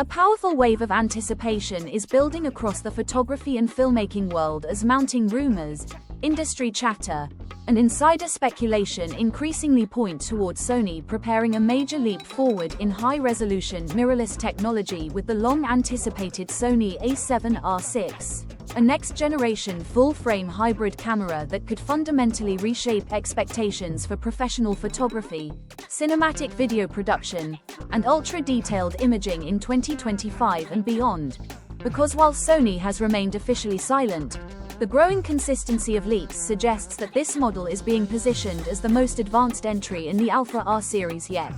A powerful wave of anticipation is building across the photography and filmmaking world as mounting rumors, industry chatter, and insider speculation increasingly point towards Sony preparing a major leap forward in high-resolution mirrorless technology with the long-anticipated Sony A7R VI, a next-generation full-frame hybrid camera that could fundamentally reshape expectations for professional photography, cinematic video production, and ultra-detailed imaging in 2025 and beyond. Because while Sony has remained officially silent, the growing consistency of leaks suggests that this model is being positioned as the most advanced entry in the Alpha R series yet,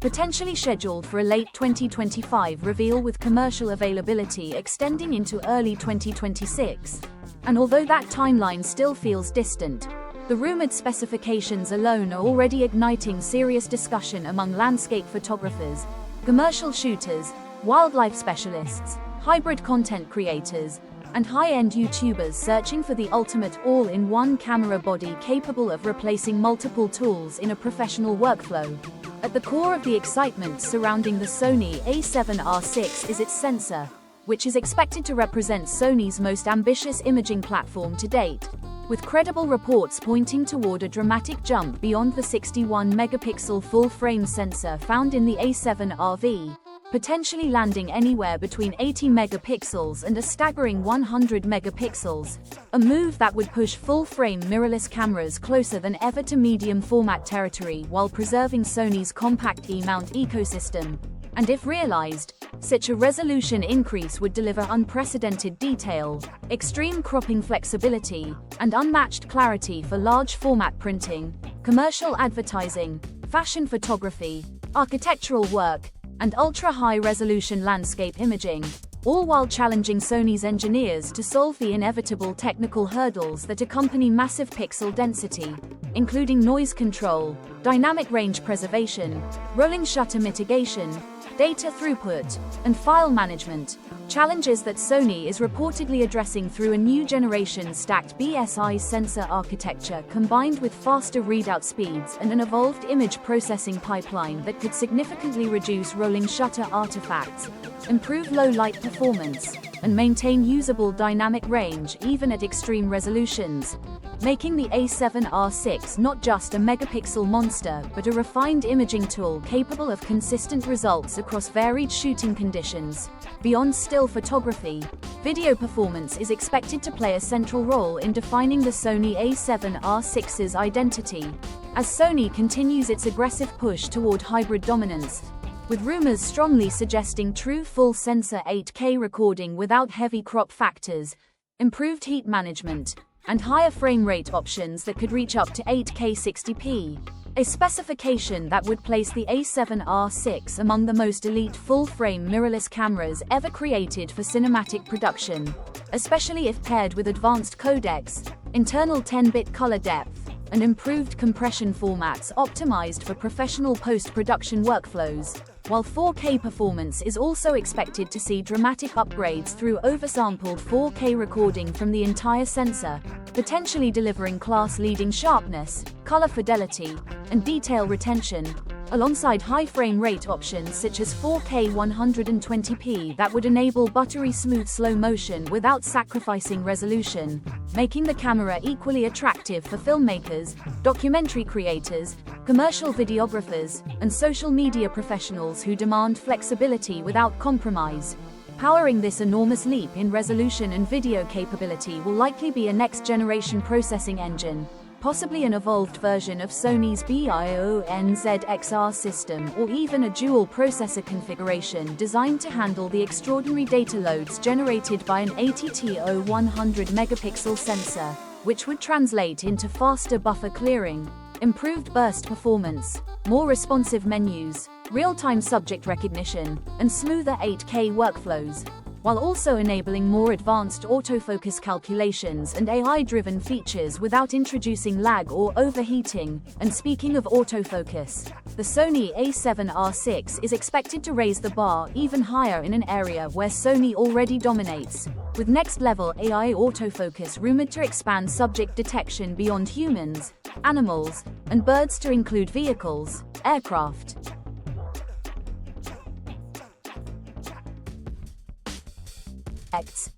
potentially scheduled for a late 2025 reveal with commercial availability extending into early 2026. And although that timeline still feels distant, the rumored specifications alone are already igniting serious discussion among landscape photographers, commercial shooters, wildlife specialists, hybrid content creators, and high-end YouTubers searching for the ultimate all-in-one camera body capable of replacing multiple tools in a professional workflow. At the core of the excitement surrounding the Sony A7R VI is its sensor, which is expected to represent Sony's most ambitious imaging platform to date, with credible reports pointing toward a dramatic jump beyond the 61-megapixel full-frame sensor found in the A7R VI, potentially landing anywhere between 80 megapixels and a staggering 100 megapixels, a move that would push full-frame mirrorless cameras closer than ever to medium-format territory while preserving Sony's compact E-mount ecosystem. And if realized, such a resolution increase would deliver unprecedented detail, extreme cropping flexibility, and unmatched clarity for large-format printing, commercial advertising, fashion photography, architectural work, and ultra-high-resolution landscape imaging, all while challenging Sony's engineers to solve the inevitable technical hurdles that accompany massive pixel density, including noise control, dynamic range preservation, rolling shutter mitigation, data throughput, and file management, challenges that Sony is reportedly addressing through a new generation stacked BSI sensor architecture combined with faster readout speeds and an evolved image processing pipeline that could significantly reduce rolling shutter artifacts, improve low-light performance, and maintain usable dynamic range even at extreme resolutions, making the A7R VI not just a megapixel monster but a refined imaging tool capable of consistent results across varied shooting conditions. Beyond still photography, video performance is expected to play a central role in defining the Sony A7R VI's identity, as Sony continues its aggressive push toward hybrid dominance, with rumors strongly suggesting true full-sensor 8K recording without heavy crop factors, improved heat management, and higher frame rate options that could reach up to 8K 60p, a specification that would place the A7R VI among the most elite full-frame mirrorless cameras ever created for cinematic production, especially if paired with advanced codecs, internal 10-bit color depth, and improved compression formats optimized for professional post-production workflows, while 4K performance is also expected to see dramatic upgrades through oversampled 4K recording from the entire sensor, potentially delivering class-leading sharpness, color fidelity, and detail retention, alongside high frame rate options such as 4K 120p that would enable buttery smooth slow motion without sacrificing resolution, making the camera equally attractive for filmmakers, documentary creators, commercial videographers, and social media professionals who demand flexibility without compromise. Powering this enormous leap in resolution and video capability will likely be a next-generation processing engine, possibly an evolved version of Sony's BIONZ-XR system or even a dual processor configuration designed to handle the extraordinary data loads generated by an ATTO 100 megapixel sensor, which would translate into faster buffer clearing, improved burst performance, more responsive menus, real-time subject recognition, and smoother 8K workflows, while also enabling more advanced autofocus calculations and AI-driven features without introducing lag or overheating. And speaking of autofocus, the Sony A7R VI is expected to raise the bar even higher in an area where Sony already dominates, with next-level AI autofocus rumored to expand subject detection beyond humans, animals, and birds to include vehicles, aircraft,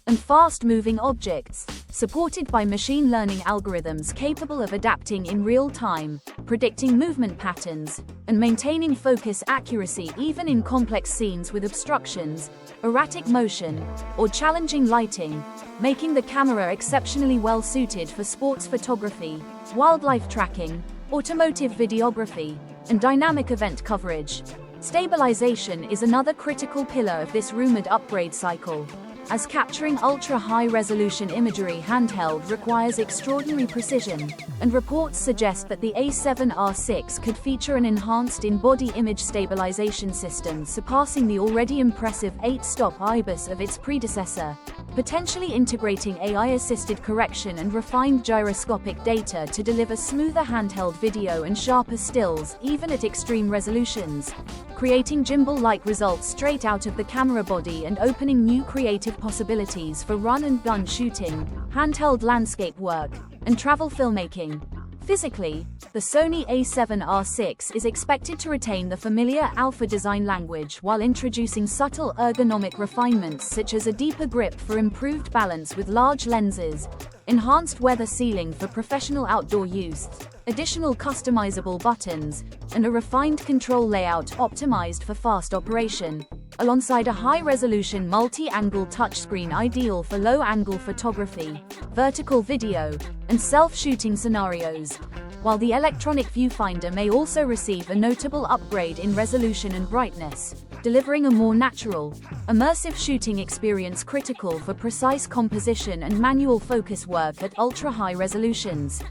and fast-moving objects, supported by machine learning algorithms capable of adapting in real time, predicting movement patterns, and maintaining focus accuracy even in complex scenes with obstructions, erratic motion, or challenging lighting, making the camera exceptionally well-suited for sports photography, wildlife tracking, automotive videography, and dynamic event coverage. Stabilization is another critical pillar of this rumored upgrade cycle, as capturing ultra-high-resolution imagery handheld requires extraordinary precision, and reports suggest that the A7R VI could feature an enhanced in-body image stabilization system surpassing the already impressive 8-stop IBIS of its predecessor, potentially integrating AI-assisted correction and refined gyroscopic data to deliver smoother handheld video and sharper stills even at extreme resolutions, creating gimbal-like results straight out of the camera body and opening new creative possibilities for run-and-gun shooting, handheld landscape work, and travel filmmaking. Physically, the Sony A7R VI is expected to retain the familiar alpha design language while introducing subtle ergonomic refinements such as a deeper grip for improved balance with large lenses, enhanced weather sealing for professional outdoor use, additional customizable buttons, and a refined control layout optimized for fast operation, alongside a high-resolution multi-angle touchscreen ideal for low-angle photography, vertical video, and self-shooting scenarios, while the electronic viewfinder may also receive a notable upgrade in resolution and brightness, delivering a more natural, immersive shooting experience critical for precise composition and manual focus work at ultra-high resolutions.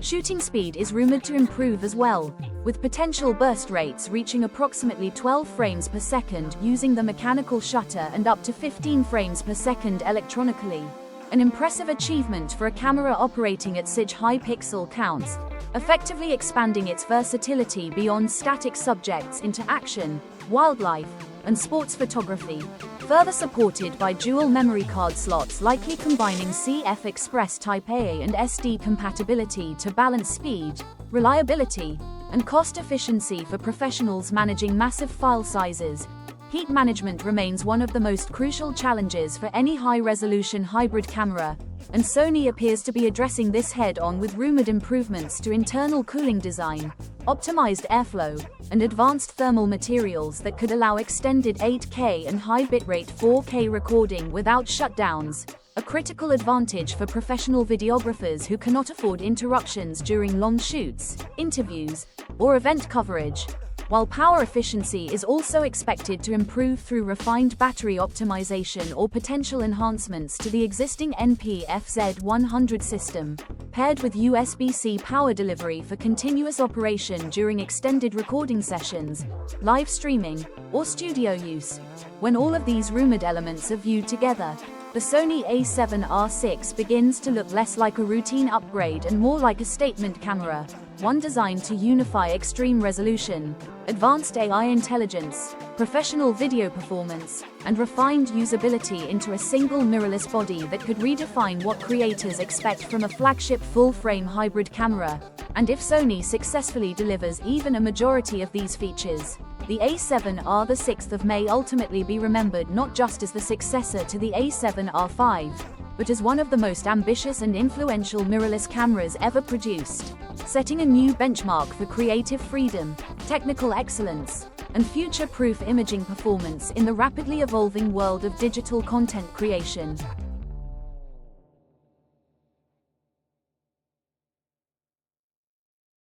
Shooting speed is rumored to improve as well, with potential burst rates reaching approximately 12 frames per second using the mechanical shutter and up to 15 frames per second electronically. An impressive achievement for a camera operating at such high pixel counts, effectively expanding its versatility beyond static subjects into action, wildlife, and sports photography, further supported by dual memory card slots likely combining CF Express Type A and SD compatibility to balance speed, reliability, and cost efficiency for professionals managing massive file sizes. Heat management remains one of the most crucial challenges for any high-resolution hybrid camera, and Sony appears to be addressing this head-on with rumored improvements to internal cooling design, optimized airflow, and advanced thermal materials that could allow extended 8K and high bitrate 4K recording without shutdowns, a critical advantage for professional videographers who cannot afford interruptions during long shoots, interviews, or event coverage. While power efficiency is also expected to improve through refined battery optimization or potential enhancements to the existing NP-FZ100 system, paired with USB-C power delivery for continuous operation during extended recording sessions, live streaming, or studio use. When all of these rumored elements are viewed together, the Sony A7R VI begins to look less like a routine upgrade and more like a statement camera, one designed to unify extreme resolution, advanced AI intelligence, professional video performance, and refined usability into a single mirrorless body that could redefine what creators expect from a flagship full-frame hybrid camera. And if Sony successfully delivers even a majority of these features, the A7R VI may ultimately be remembered not just as the successor to the A7R V, but as one of the most ambitious and influential mirrorless cameras ever produced, setting a new benchmark for creative freedom, technical excellence, and future-proof imaging performance in the rapidly evolving world of digital content creation.